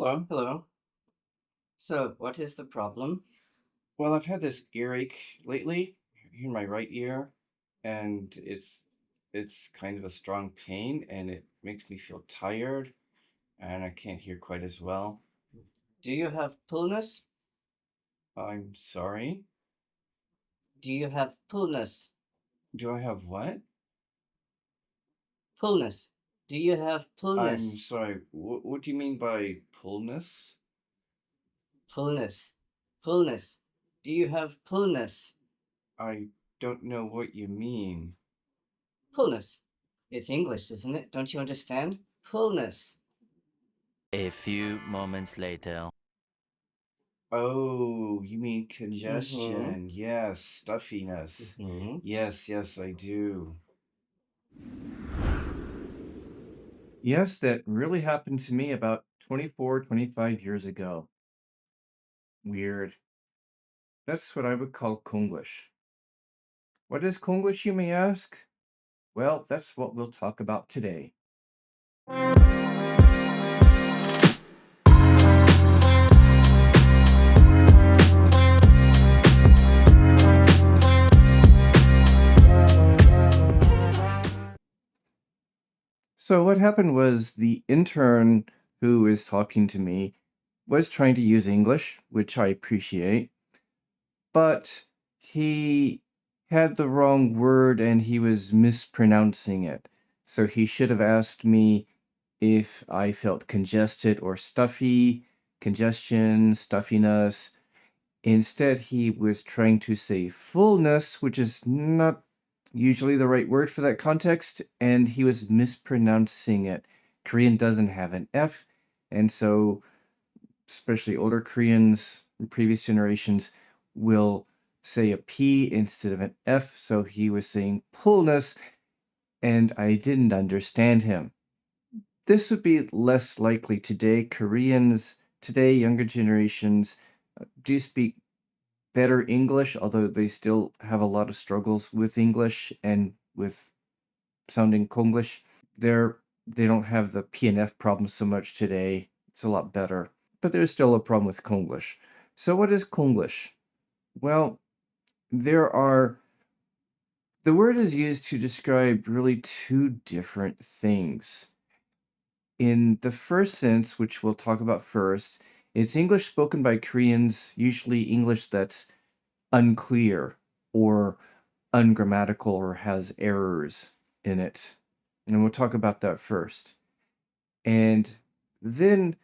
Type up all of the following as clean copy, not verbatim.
Hello, hello. So, what is the problem? Well, I've had this earache lately in my right ear, and it's kind of a strong pain, and it makes me feel tired, and I can't hear quite as well. Do you have pullness? I'm sorry. Do you have pullness? Do I have what? Pullness. Do you have I'm pullness? sorry. What do you mean by pullness? Pullness. Pullness. Do you have pullness? I don't know what you mean. Pullness. It's English, isn't it? Don't you understand? Pullness. A few moments later. Oh, you mean Mm-hmm. congestion. Yes, stuffiness. Mm-hmm. Yes, I do. Yes, that really happened to me about 24, 25 years ago. Weird. That's what I would call Konglish. What is Konglish, you may ask? Well, that's what we'll talk about today. So, what happened was the intern who is talking to me was trying to use English, which I appreciate, but he had the wrong word and he was mispronouncing it. So, he should have asked me if I felt congested or stuffy, congestion, stuffiness. Instead, he was trying to say fullness, which is not usually the right word for that context, and he was mispronouncing it. Korean doesn't have an F, and so, especially older Koreans from previous generations will say a P instead of an F, so he was saying fullness, and I didn't understand him. This would be less likely today. Koreans today, younger generations, do speak better English, although they still have a lot of struggles with English and with sounding Konglish. They don't have the P and F problem so much today. It's a lot better. But there's still a problem with Konglish. So what is Konglish? Well, there are the word is used to describe really two different things. In the first sense, which we'll talk about first, it's English spoken by Koreans, usually English that's unclear or ungrammatical or has errors in it. And we'll talk about that first. And then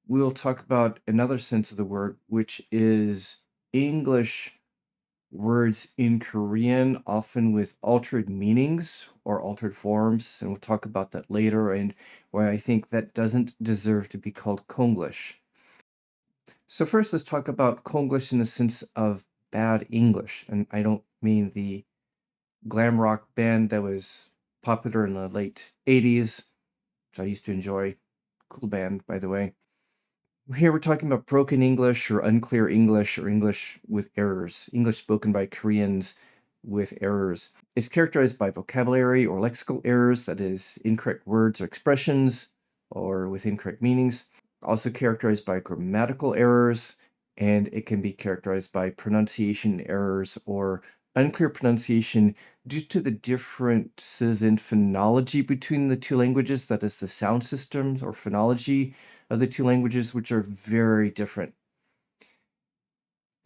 we'll talk about another sense of the word, which is English words in Korean, often with altered meanings or altered forms. And we'll talk about that later and why I think that doesn't deserve to be called Konglish. So first, let's talk about Konglish in the sense of bad English. And I don't mean the glam rock band that was popular in the late 80s, which I used to enjoy. Cool band, by the way. Here we're talking about broken English or unclear English or English with errors, English spoken by Koreans with errors. It's characterized by vocabulary or lexical errors, that is, incorrect words or expressions, or with incorrect meanings. Also characterized by grammatical errors, and it can be characterized by pronunciation errors or unclear pronunciation due to the differences in phonology between the two languages, that is, the sound systems or phonology of the two languages, which are very different.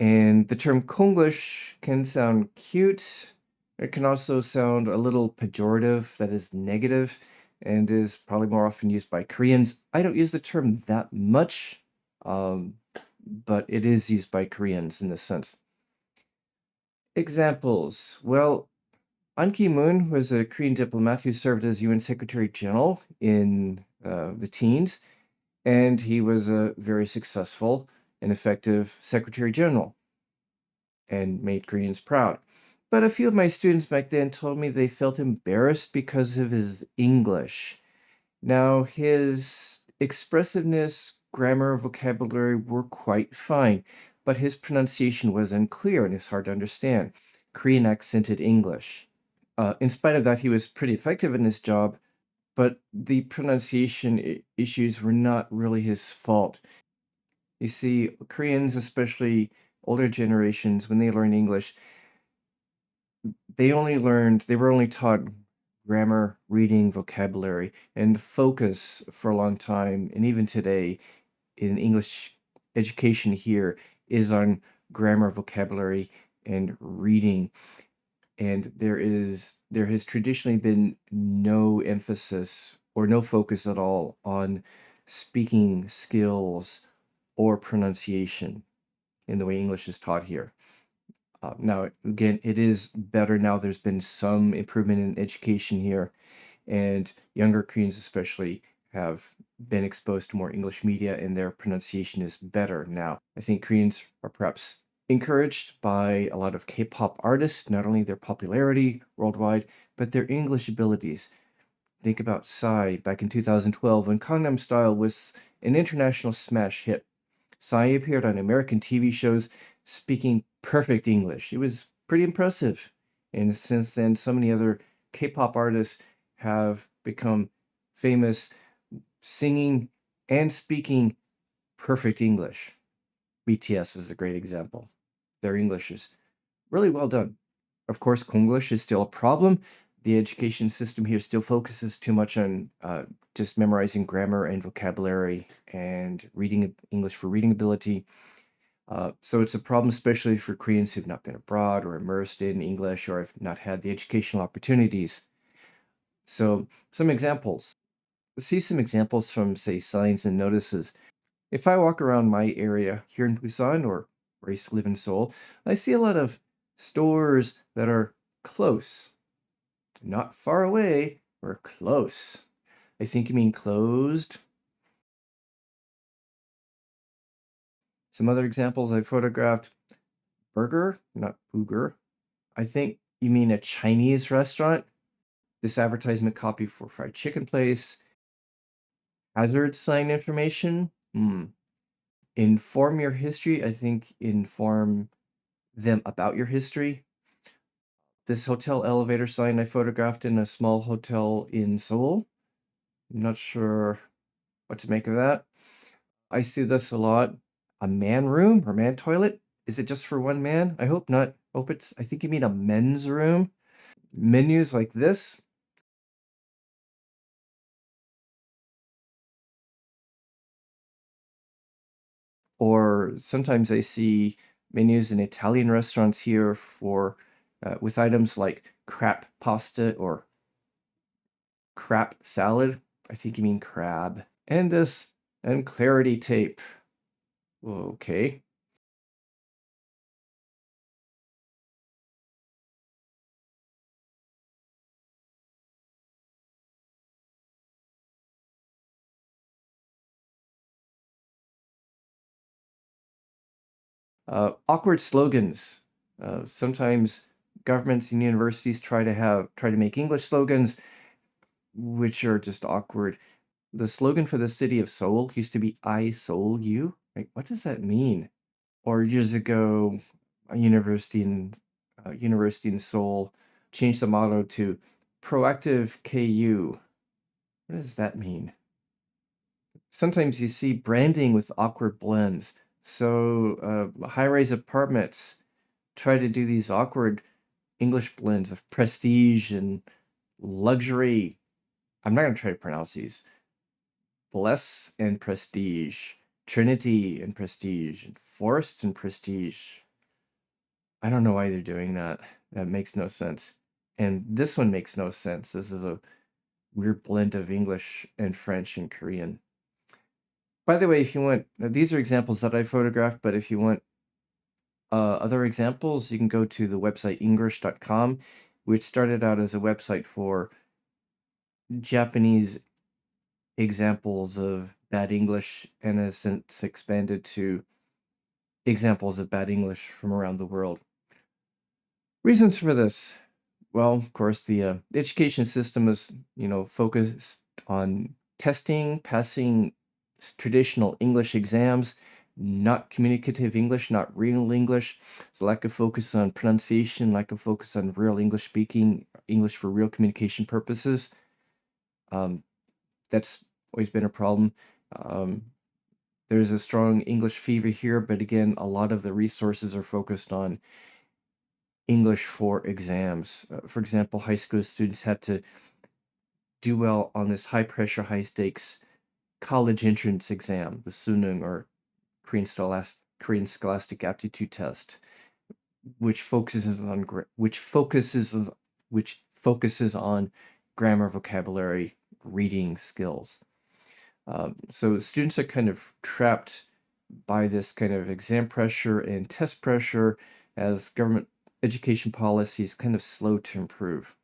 And the term Konglish can sound cute. It can also sound a little pejorative, that is negative, and is probably more often used by Koreans. I don't use the term that much, but it is used by Koreans in this sense. Examples. Well, An Ki-moon was a Korean diplomat who served as UN Secretary General in the teens, and he was a very successful and effective Secretary General and made Koreans proud. But a few of my students back then told me they felt embarrassed because of his English. Now, his expressiveness, grammar, vocabulary were quite fine, but his pronunciation was unclear and it's hard to understand. Korean accented English. In spite of that, he was pretty effective in his job, but the pronunciation issues were not really his fault. You see, Koreans, especially older generations, when they learn English, they were only taught grammar, reading, vocabulary, and focus for a long time, and even today in English education here is on grammar, vocabulary, and reading. And there has traditionally been no emphasis or no focus at all on speaking skills or pronunciation in the way English is taught here. Now, again, it is better now. There's been some improvement in education here, and younger Koreans especially have been exposed to more English media, and their pronunciation is better now. I think Koreans are perhaps encouraged by a lot of K-pop artists, not only their popularity worldwide, but their English abilities. Think about Psy back in 2012 when Gangnam Style was an international smash hit. Psy appeared on American TV shows speaking perfect English. It was pretty impressive. And since then, so many other K-pop artists have become famous singing and speaking perfect English. BTS is a great example. Their English is really well done. Of course, Konglish is still a problem. The education system here still focuses too much on just memorizing grammar and vocabulary and reading English for reading ability. So it's a problem, especially for Koreans who've not been abroad or immersed in English or have not had the educational opportunities. So some examples. Let's see some examples from, say, signs and notices. If I walk around my area here in Busan or where I used to live in Seoul, I see a lot of stores that are close. Not far away, or close. I think you mean closed. Some other examples I photographed. Burger, not booger. I think you mean a Chinese restaurant. This advertisement copy for fried chicken place. Hazard sign information. Inform your history. I think inform them about your history. This hotel elevator sign I photographed in a small hotel in Seoul. I'm not sure what to make of that. I see this a lot. A man room or man toilet? Is it just for one man? I hope not. I think you mean a men's room. Menus like this. Or sometimes I see menus in Italian restaurants here for with items like crap pasta or crap salad. I think you mean crab. And this and clarity tape. Okay. Awkward slogans. Sometimes governments and universities try to make English slogans which are just awkward. The slogan for the city of Seoul used to be "I Seoul You." Like, what does that mean? Or years ago, a university in Seoul changed the motto to "Proactive KU." What does that mean? Sometimes you see branding with awkward blends. So high-rise apartments try to do these awkward English blends of prestige and luxury. I'm not going to try to pronounce these. Bless and prestige. Trinity and prestige. And forest and prestige. I don't know why they're doing that. That makes no sense. And this one makes no sense. This is a weird blend of English and French and Korean. By the way, if you want, these are examples that I photographed, but if you want other examples, you can go to the website english.com, which started out as a website for Japanese examples of bad English and has since expanded to examples of bad English from around the world. Reasons for this. Well, of course, the education system is, focused on testing, passing traditional English exams, not communicative English, not real English. So lack of focus on pronunciation, lack of focus on real English speaking, English for real communication purposes. That's always been a problem. there's a strong English fever here, but again, a lot of the resources are focused on English for exams. For example, high school students had to do well on this high pressure, high stakes college entrance exam, the Sunung or Korean Scholastic Aptitude Test, which focuses on grammar, vocabulary, reading skills. So students are kind of trapped by this kind of exam pressure and test pressure as government education policy is kind of slow to improve.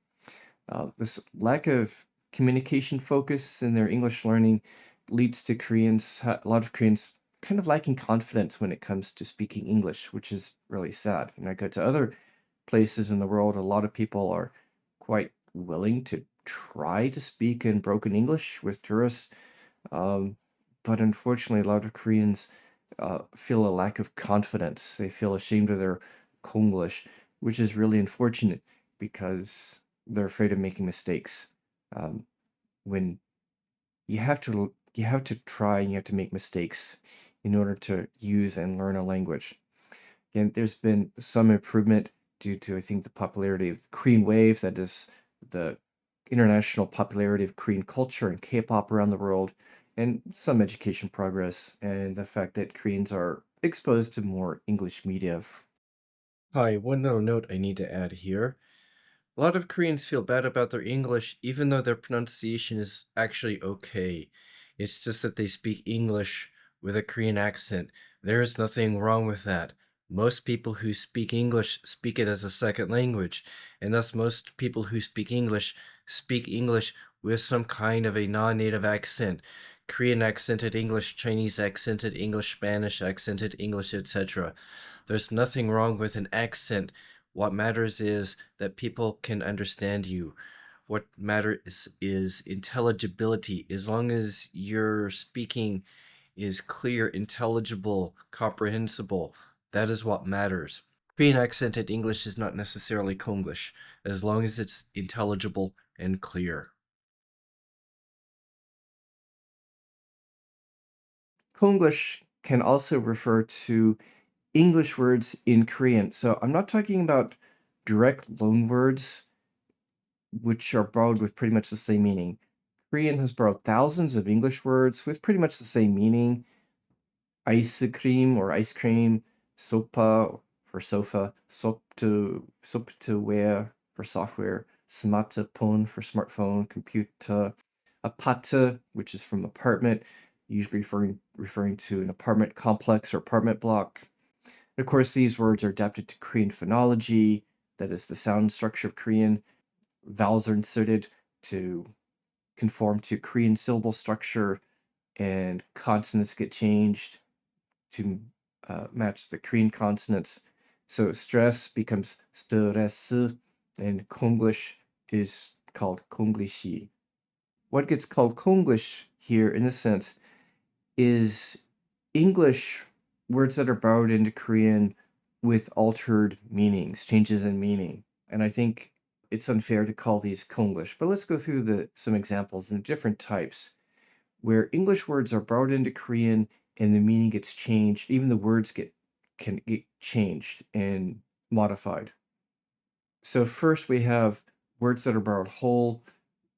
This lack of communication focus in their English learning leads to a lot of Koreans kind of lacking confidence when it comes to speaking English, which is really sad. When I go to other places in the world, a lot of people are quite willing to try to speak in broken English with tourists. But unfortunately, a lot of Koreans feel a lack of confidence. They feel ashamed of their Konglish, which is really unfortunate because they're afraid of making mistakes. When you have to try and you have to make mistakes in order to use and learn a language. Again, there's been some improvement due to, I think, the popularity of the Korean wave, that is the international popularity of Korean culture and K-pop around the world, and some education progress, and the fact that Koreans are exposed to more English media. Hi, one little note I need to add here. A lot of Koreans feel bad about their English, even though their pronunciation is actually okay. It's just that they speak English with a Korean accent. There is nothing wrong with that. Most people who speak English speak it as a second language, and thus most people who speak English with some kind of a non-native accent. Korean accented English, Chinese accented English, Spanish accented English, etc. There's nothing wrong with an accent. What matters is that people can understand you. What matters is intelligibility. As long as your speaking is clear, intelligible, comprehensible, that is what matters. Korean accented English is not necessarily Konglish, as long as it's intelligible and clear. Konglish can also refer to English words in Korean. So I'm not talking about direct loanwords, which are borrowed with pretty much the same meaning. Korean has borrowed thousands of English words with pretty much the same meaning. Ice cream or ice cream, sopa for sofa, sop to wear for software, smartphone for smartphone, computer, apata, which is from apartment, usually referring to an apartment complex or apartment block. And of course, these words are adapted to Korean phonology, that is the sound structure of Korean. Vowels are inserted to conform to Korean syllable structure, and consonants get changed to match the Korean consonants. So stress becomes stress, and Konglish is called Konglishi. What gets called Konglish here, in a sense, is English words that are borrowed into Korean with altered meanings, changes in meaning. And I think it's unfair to call these Konglish, but let's go through some examples and different types where English words are borrowed into Korean and the meaning gets changed. Even the words can get changed and modified. So first we have words that are borrowed whole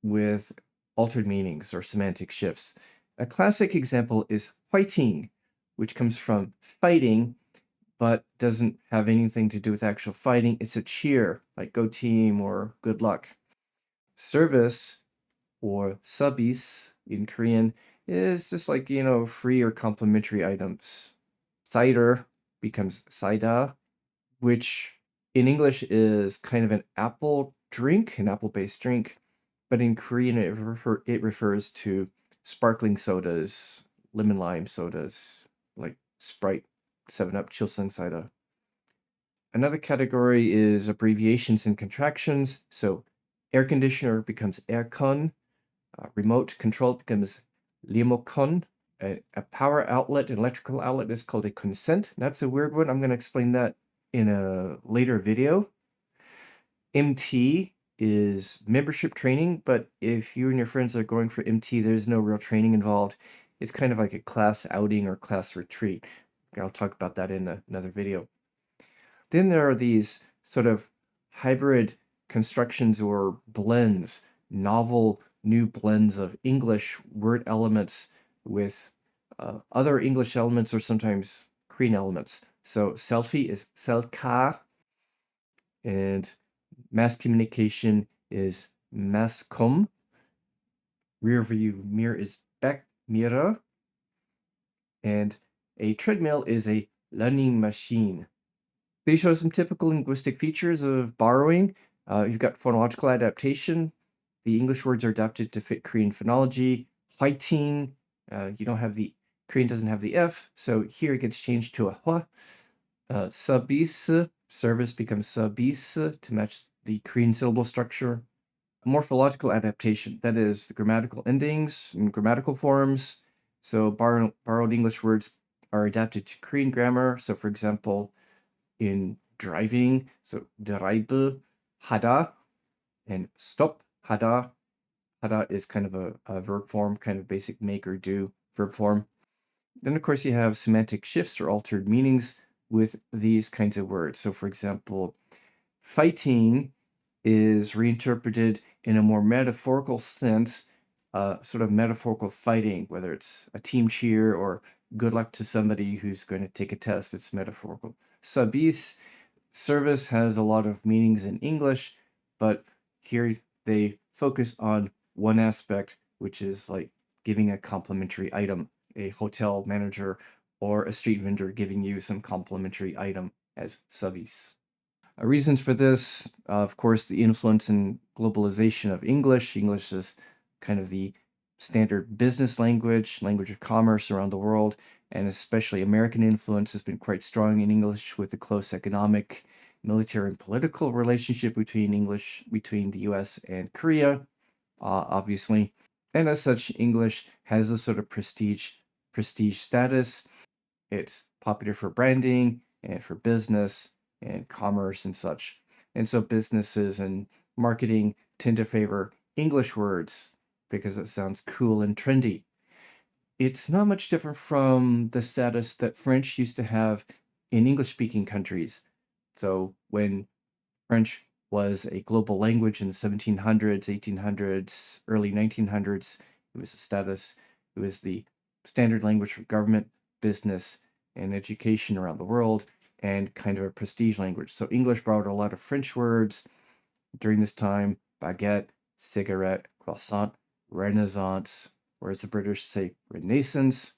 with altered meanings or semantic shifts. A classic example is fighting, which comes from fighting, but doesn't have anything to do with actual fighting. It's a cheer, like go team or good luck. Service, or subis in Korean, is just like, free or complimentary items. Cider becomes saida, which in English is kind of an apple-based drink, but in Korean it refers to sparkling sodas, lemon lime sodas, like Sprite, 7-Up, Chilsung Cider. Another category is abbreviations and contractions. So air conditioner becomes aircon, remote control becomes remote. A power outlet, an electrical outlet, is called a consent. That's a weird one. I'm going to explain that in a later video. MT is membership training, but if you and your friends are going for MT, there's no real training involved. It's kind of like a class outing or class retreat. I'll talk about that in another video. Then there are these sort of hybrid constructions or blends, novel new blends of English word elements with other English elements or sometimes Korean elements. So selfie is selka, and mass communication is maskom. Rear view mirror is backmirror, and a treadmill is a learning machine. They show some typical linguistic features of borrowing. You've got phonological adaptation. The English words are adapted to fit Korean phonology. Fighting, you don't have the Korean doesn't have the F, so here it gets changed to a hwa. Service, service becomes service to match the Korean syllable structure. Morphological adaptation, that is the grammatical endings and grammatical forms. So borrowed English words are adapted to Korean grammar. So for example, in driving, so drive, hada, and stop, hada. Hada is kind of a verb form, kind of basic make or do verb form. Then, of course, you have semantic shifts or altered meanings with these kinds of words. So, for example, fighting is reinterpreted in a more metaphorical sense, sort of metaphorical fighting, whether it's a team cheer or good luck to somebody who's going to take a test, it's metaphorical. Sabis, service, has a lot of meanings in English, but here they focus on one aspect, which is like giving a complimentary item, a hotel manager or a street vendor giving you some complimentary item as service. Reasons for this, of course, the influence and globalization of English. English is kind of the standard business language, language of commerce around the world, and especially American influence has been quite strong in English with the close economic, military, and political relationship between the US and Korea, obviously. And as such, English has a sort of prestige status. It's popular for branding and for business and commerce and such. And so businesses and marketing tend to favor English words because it sounds cool and trendy. It's not much different from the status that French used to have in English-speaking countries. So when French was a global language in the 1700s, 1800s, early 1900s, it was the standard language for government, business, and education around the world, and kind of a prestige language. So English borrowed a lot of French words during this time: baguette, cigarette, croissant, renaissance, whereas the British say renaissance,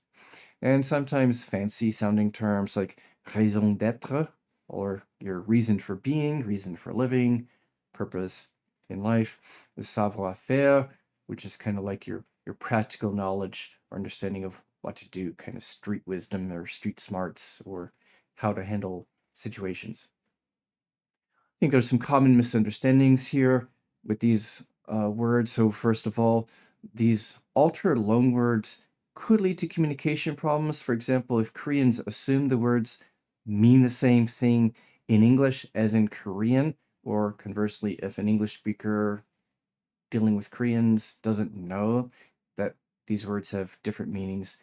and sometimes fancy sounding terms like raison d'être, or your reason for being, reason for living, purpose in life. The savoir-faire, which is kind of like your practical knowledge or understanding of what to do, kind of street wisdom or street smarts, or how to handle situations. I think there's some common misunderstandings here with these words. So first of all, these altered loanwords could lead to communication problems. For example, if Koreans assume the words mean the same thing in English as in Korean, or conversely, if an English speaker dealing with Koreans doesn't know that these words have different meanings.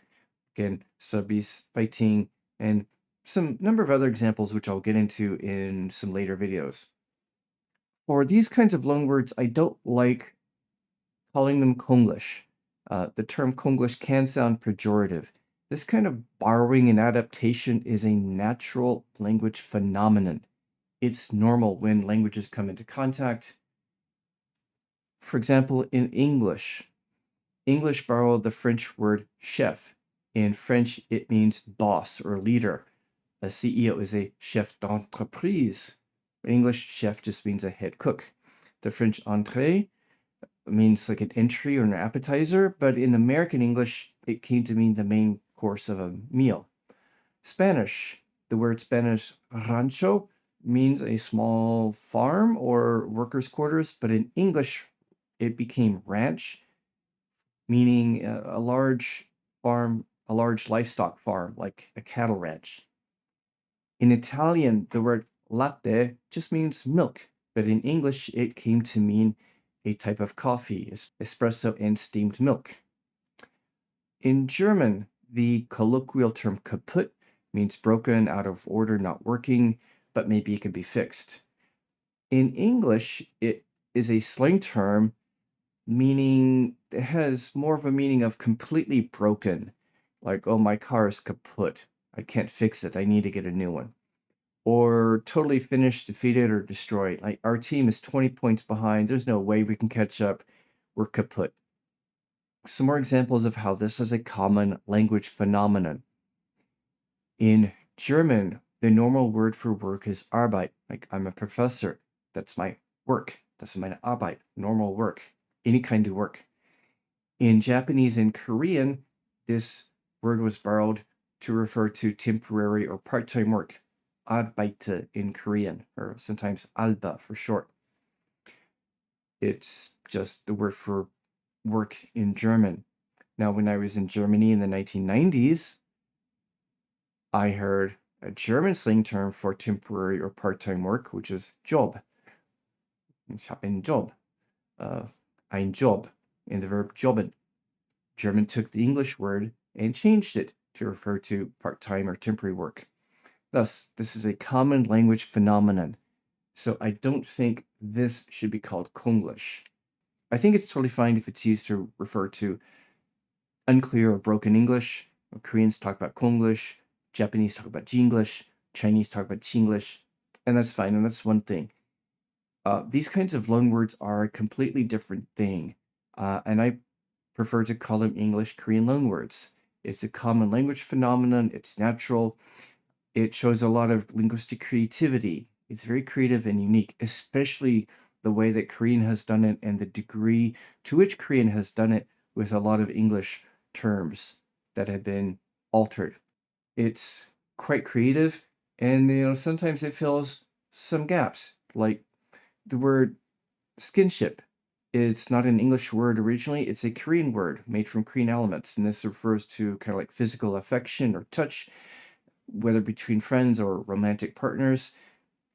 Again, subis, fighting, and some number of other examples which I'll get into in some later videos. For these kinds of loanwords, I don't like calling them Konglish. The term Konglish can sound pejorative. This kind of borrowing and adaptation is a natural language phenomenon. It's normal when languages come into contact. For example, in English borrowed the French word chef. In French, it means boss or leader. A CEO is a chef d'entreprise. In English, chef just means a head cook. The French entrée means like an entry or an appetizer, but in American English, it came to mean the main course of a meal. Spanish, the word Spanish rancho means a small farm or workers' quarters, but in English, it became ranch, meaning a large farm, a large livestock farm, like a cattle ranch. In Italian, the word latte just means milk, but in English, it came to mean a type of coffee, espresso and steamed milk. In German, the colloquial term kaputt means broken, out of order, not working, but maybe it can be fixed. In English, it is a slang term meaning it has more of a meaning of completely broken. Like, oh, my car is kaput. I can't fix it. I need to get a new one. Or totally finished, defeated, or destroyed. Like, our team is 20 points behind. There's no way we can catch up. We're kaput. Some more examples of how this is a common language phenomenon. In German, the normal word for work is Arbeit. Like, I'm a professor. That's my work. That's meine Arbeit. Normal work. Any kind of work. In Japanese and Korean, this word was borrowed to refer to temporary or part-time work. Arbeite in Korean, or sometimes alba for short. It's just the word for work in German. Now, when I was in Germany in the 1990s, I heard a German slang term for temporary or part-time work, which is Job. Ich habe einen Job. Ein Job, in the verb jobben. German took the English word and changed it to refer to part-time or temporary work. Thus, this is a common language phenomenon. So I don't think this should be called Konglish. I think it's totally fine if it's used to refer to unclear or broken English. Koreans talk about Konglish, Japanese talk about Jinglish, Chinese talk about Chinglish, and that's fine, and that's one thing. These kinds of loanwords are a completely different thing, and I prefer to call them English Korean loanwords. It's a common language phenomenon, it's natural, it shows a lot of linguistic creativity. It's very creative and unique, especially the way that Korean has done it and the degree to which Korean has done it with a lot of English terms that have been altered. It's quite creative, and sometimes it fills some gaps, like the word skinship. It's not an English word originally, it's a Korean word made from Korean elements, and this refers to kind of like physical affection or touch, whether between friends or romantic partners.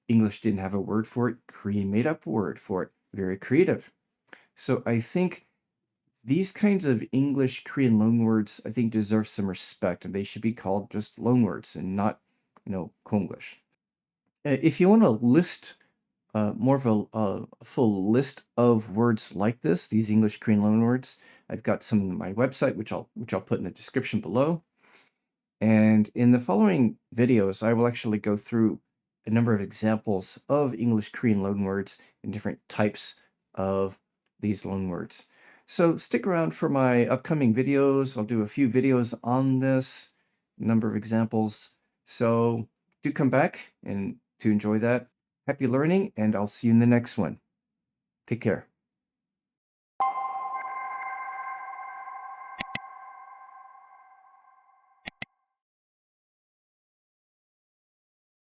English didn't have a word for it, Korean made up a word for it. Very creative. So I think these kinds of English Korean loanwords, I think, deserve some respect, and they should be called just loanwords and not, Konglish. If you want to list more of a full list of words like this, these English Korean loanwords, I've got some on my website, which I'll put in the description below. And in the following videos, I will actually go through a number of examples of English Korean loanwords and different types of these loanwords. So stick around for my upcoming videos. I'll do a few videos on this, number of examples. So do come back and to enjoy that. Happy learning, and I'll see you in the next one. Take care.